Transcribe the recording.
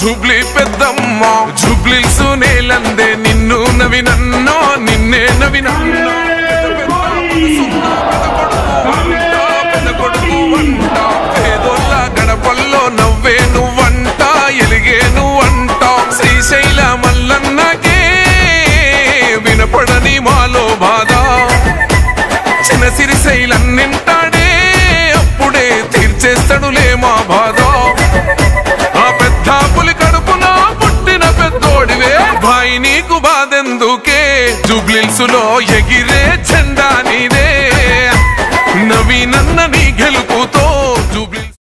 Jubilee పెద్దమ్మ జూబ్లీస్ నేలందే నిన్ను నవినన్నో నిన్నే నవినన్నో పేదోళ్ళ గడపల్లో నవ్వే నువ్వంట ఎలిగే నువ్వంట శ్రీశైల మల్లన్నకే వినపడని మాలో బాధ చిన్న సిరిశైలన్నింటాడే అప్పుడే తీర్చేస్తాడులే మా బాధ ఆ పెద్ద పులి కడుపున పుట్టిన పెద్దోడివే భాయి నీకు బాధెందుకే జూబ్లీసులో ఎగిరే జెండా నీదే నవీనన్న నీ గెలుపుతో జూబ్లీ